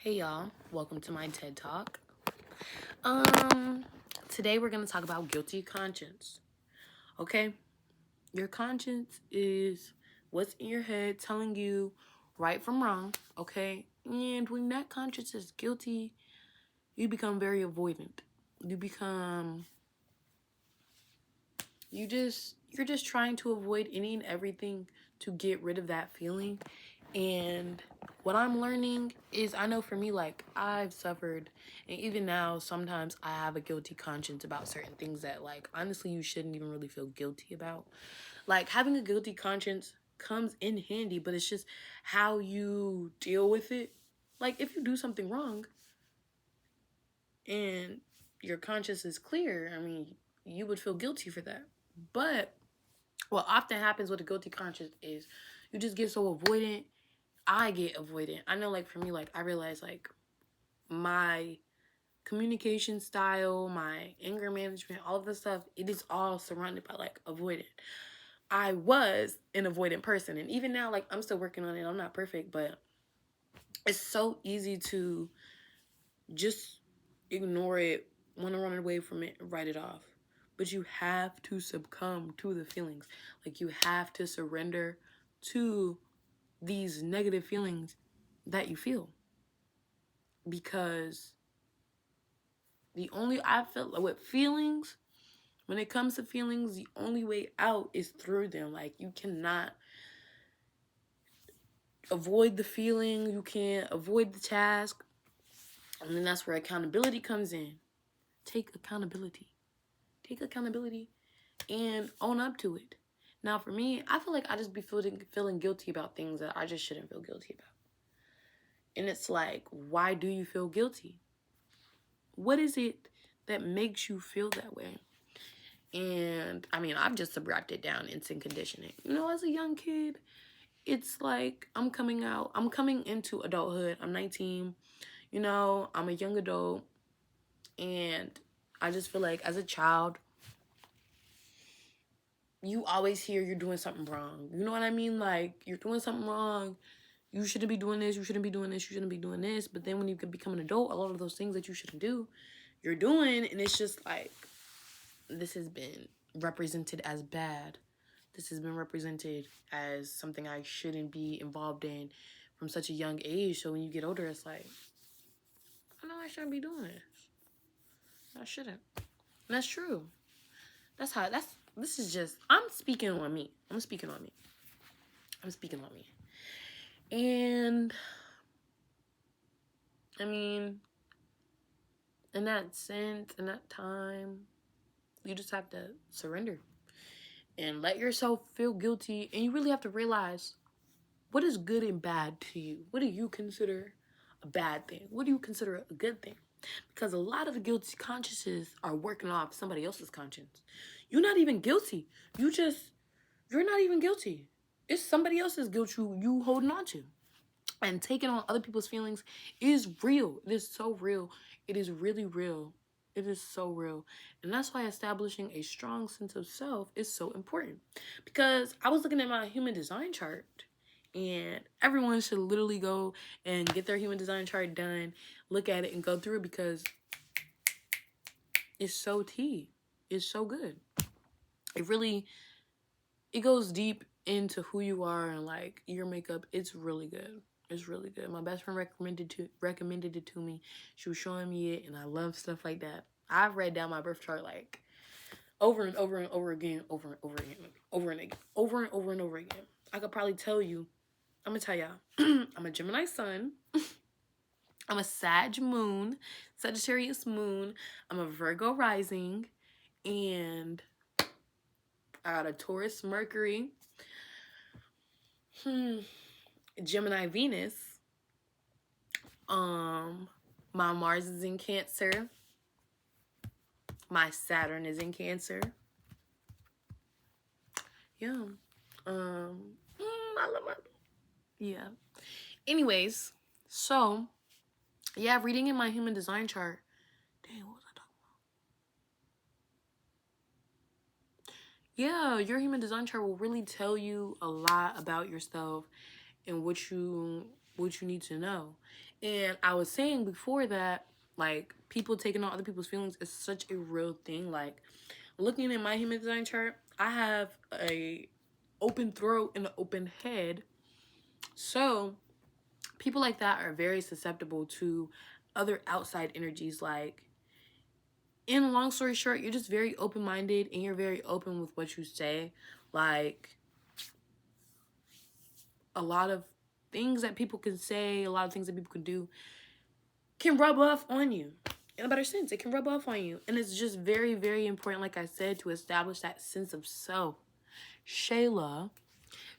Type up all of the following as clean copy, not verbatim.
Hey y'all, welcome to my TED Talk. Um, Today we're gonna talk about guilty conscience. Okay? Your conscience is what's in your head telling you right from wrong, okay? And when that conscience is guilty, you become very avoidant. You become you're just trying to avoid any and everything to get rid of that feeling. And what I'm learning is, I know for me, like, I've suffered, and even now sometimes I have a guilty conscience about certain things that, like, honestly you shouldn't even really feel guilty about. Like, having a guilty conscience comes in handy, but it's just how you deal with it. Like, if you do something wrong and your conscience is clear, I mean, you would feel guilty for that. But what often happens with a guilty conscience is you just get so avoidant. I get avoidant. I know, like, for me, like, I realize, like, my communication style, my anger management, all of this stuff, it is all surrounded by, like, avoidant. I was an avoidant person, and even now, like, I'm still working on it. I'm not perfect, but it's so easy to just ignore it, want to run away from it, write it off. But you have to succumb to the feelings. Like, you have to surrender to these negative feelings that you feel. Because I feel like with feelings, when it comes to feelings, the only way out is through them. Like, you cannot avoid the feeling, you can't avoid the task. And then that's where accountability comes in. Take accountability. Take accountability and own up to it. Now, for me, I feel like I just be feeling guilty about things that I just shouldn't feel guilty about. And it's like, why do you feel guilty? What is it that makes you feel that way? And I mean, I've just subtracted it down instant conditioning. You know, as a young kid, it's like I'm coming into adulthood. I'm 19. You know, I'm a young adult. And I just feel like as a child, you always hear you're doing something wrong. You know what I mean? Like, you're doing something wrong. You shouldn't be doing this. You shouldn't be doing this. You shouldn't be doing this. But then when you become an adult, a lot of those things that you shouldn't do, you're doing. And it's just like, this has been represented as bad. This has been represented as something I shouldn't be involved in from such a young age. So when you get older, it's like, I know I shouldn't be doing this. I shouldn't. And that's true. This is just, I'm speaking on me. I'm speaking on me. And, I mean, in that sense, in that time, you just have to surrender and let yourself feel guilty. And you really have to realize, what is good and bad to you? What do you consider a bad thing? What do you consider a good thing? Because a lot of the guilty consciences are working off somebody else's conscience. You're not even guilty. You're not even guilty. It's somebody else's guilt you holding on to. And taking on other people's feelings is real. It is so real. It is really real. It is so real. And that's why establishing a strong sense of self is so important. Because I was looking at my human design chart, and everyone should literally go and get their human design chart done, look at it, and go through it, because it's so tea. It's so good. It goes deep into who you are and, like, your makeup. It's really good. It's really good. My best friend recommended it to me. She was showing me it, and I love stuff like that. I've read down my birth chart, like, over and over and over again, over and over again, over and again, over and over and over again. I could probably tell you. I'm gonna tell y'all. I'm a Gemini sun. I'm a Sag moon, Sagittarius moon. I'm a Virgo rising, and I got a Taurus Mercury. Gemini Venus. My Mars is in Cancer. My Saturn is in Cancer. Yeah. I love my. Yeah. Anyways, so yeah, reading in my human design chart. Dang, what was I talking about? Yeah, your human design chart will really tell you a lot about yourself and what you need to know. And I was saying before that, like, people taking on other people's feelings is such a real thing. Like, looking at my human design chart, I have a open throat and an open head. So people like that are very susceptible to other outside energies. Like, in long story short, you're just very open-minded and you're very open with what you say. Like, a lot of things that people can say, a lot of things that people can do can rub off on you. In a better sense, it can rub off on you. And it's just very, very important, like I said, to establish that sense of self. Shayla,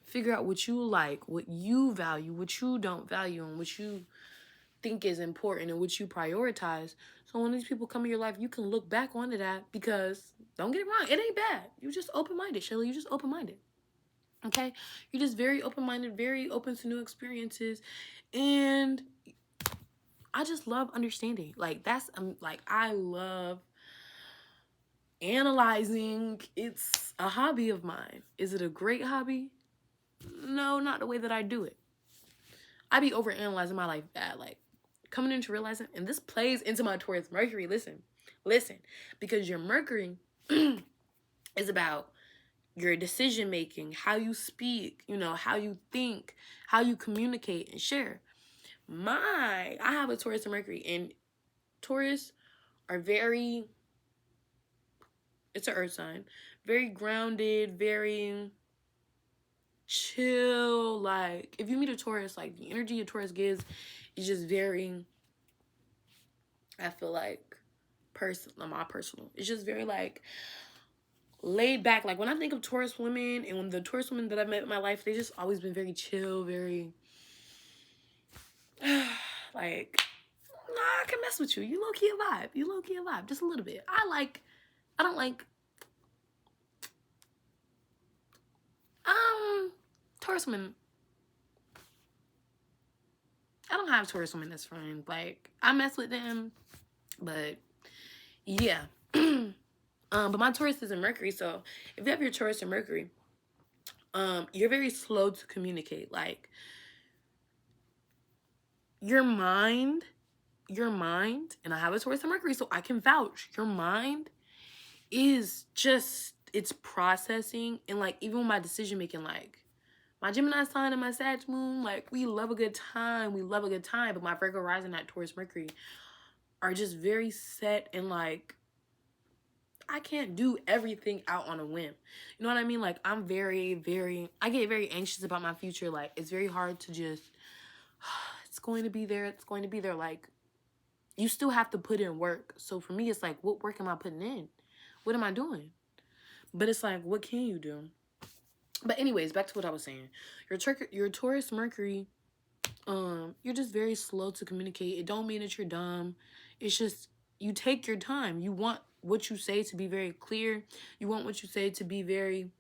figure out what you like, what you value, what you don't value, and what you think is important and what you prioritize. So when these people come in your life, you can look back onto that, because don't get it wrong, it ain't bad. You're just open-minded, Shayla. You're just open-minded. Okay? You're just very open-minded, very open to new experiences. And I just love understanding. Like, that's like, I love analyzing. It's a hobby of mine. Is it a great hobby? No, not the way that I do it. I be overanalyzing my life bad. Like, coming into realizing, and this plays into my Taurus Mercury. Listen, because your Mercury is about your decision making, how you speak, you know, how you think, how you communicate and share. I have a Taurus and Mercury, and Taurus are very, it's an earth sign, very grounded, very chill. Like, if you meet a Taurus, like, the energy a Taurus gives is just very, I feel like, my personal, it's just very, like, laid back. Like, when I think of Taurus women, and when the Taurus women that I've met in my life, they just always been very chill, very like, nah, I can mess with you. You low-key a vibe. You low-key a vibe. Just a little bit. I don't like Taurus women. I don't have Taurus women as friends. Like, I mess with them, but yeah. But my Taurus is in Mercury, so if you have your Taurus and Mercury, you're very slow to communicate. Like, your mind, and I have a Taurus and Mercury, so I can vouch. Your mind is just, it's processing, and like, even with my decision making, like, my Gemini sign and my Sag moon, like, we love a good time. But my Virgo rising, that Taurus Mercury, are just very set, and like, I can't do everything out on a whim. You know what I mean? Like, I'm very, I get very anxious about my future. Like, it's very hard to just, it's going to be there. Like, you still have to put in work. So for me, it's like, what work am I putting in? What am I doing? But it's like, what can you do? But anyways, back to what I was saying. Your Taurus Mercury, you're just very slow to communicate. It don't mean that you're dumb. It's just, you take your time. You want what you say to be very clear. You want what you say to be very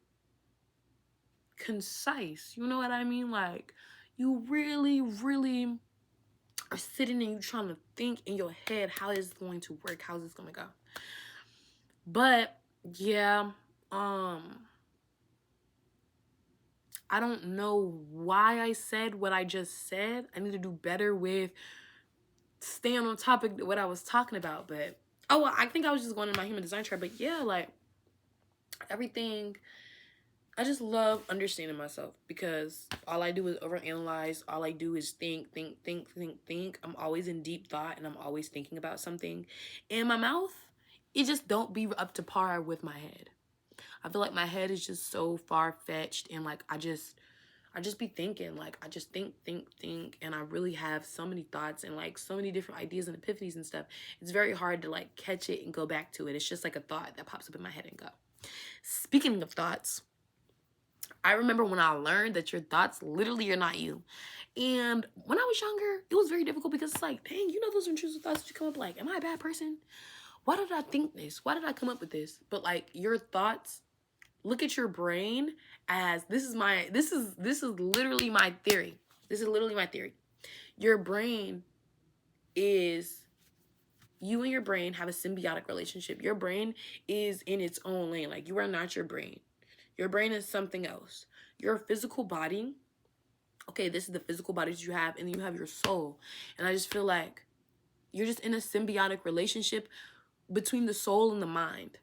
concise. You know what I mean? Like, you really, really are sitting and you trying to think in your head, how is it going to work? How is this going to go? But yeah, I don't know why I said what I just said. I need to do better with staying on topic what I was talking about. But oh, well, I think I was just going in my human design chart. But yeah, like, everything, I just love understanding myself, because all I do is overanalyze. All I do is think. I'm always in deep thought, and I'm always thinking about something. And my mouth, it just don't be up to par with my head. I feel like my head is just so far-fetched, and like, I just be thinking. Like, I just think, and I really have so many thoughts and like so many different ideas and epiphanies and stuff. It's very hard to like catch it and go back to it. It's just like a thought that pops up in my head and go. Speaking of thoughts, I remember when I learned that your thoughts literally are not you. And when I was younger, it was very difficult, because it's like, dang, you know, those intrusive thoughts that you come up like, am I a bad person? Why did I think this? Why did I come up with this? But like, your thoughts, look at your brain as, this is literally my theory. This is literally my theory. Your brain is, you and your brain have a symbiotic relationship. Your brain is in its own lane. Like, you are not your brain. Your brain is something else. Your physical body, okay, this is the physical body that you have, and then you have your soul. And I just feel like you're just in a symbiotic relationship between the soul and the mind.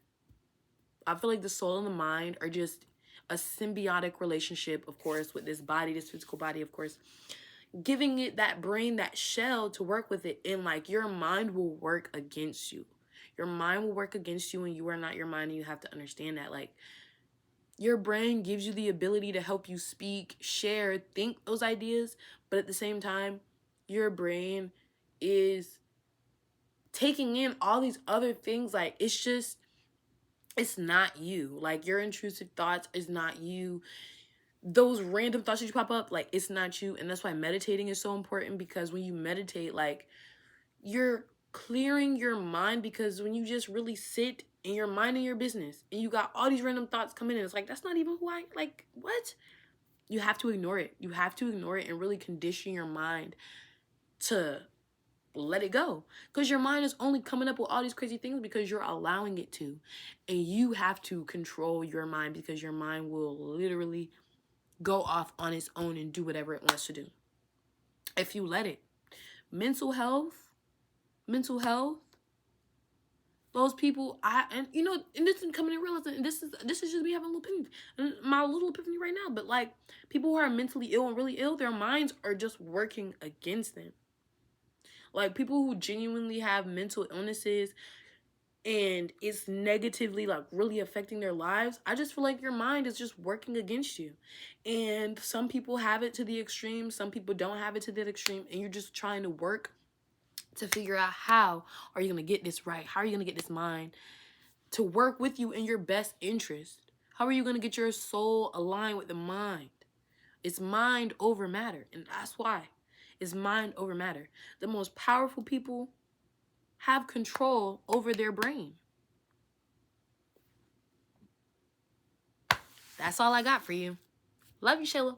I feel like the soul and the mind are just a symbiotic relationship, of course, with this body, this physical body, of course, giving it that brain, that shell to work with it. And like your mind will work against you. Your mind will work against you, and you are not your mind, and you have to understand that. Like, your brain gives you the ability to help you speak, share, think those ideas, but at the same time, your brain is taking in all these other things. Like, it's not you. Like, your intrusive thoughts is not you. Those random thoughts that you pop up, like, it's not you. And that's why meditating is so important, because when you meditate, like, you're clearing your mind, because when you just really sit and you're minding your business and you got all these random thoughts coming in, it's like, that's not even who I, like, what? You have to ignore it. You have to ignore it and really condition your mind to let it go, because your mind is only coming up with all these crazy things because you're allowing it to. And you have to control your mind, because your mind will literally go off on its own and do whatever it wants to do if you let it. Mental health, those people, and this is coming in real, and this is just me having a little epiphany, my little epiphany right now. But like, people who are mentally ill and really ill, their minds are just working against them. Like, people who genuinely have mental illnesses and it's negatively, like, really affecting their lives, I just feel like your mind is just working against you. And some people have it to the extreme, some people don't have it to that extreme, and you're just trying to work to figure out, how are you going to get this right? How are you going to get this mind to work with you in your best interest? How are you going to get your soul aligned with the mind? It's mind over matter, and that's why it's mind over matter. The most powerful people have control over their brain. That's all I got for you. Love you, Sheila.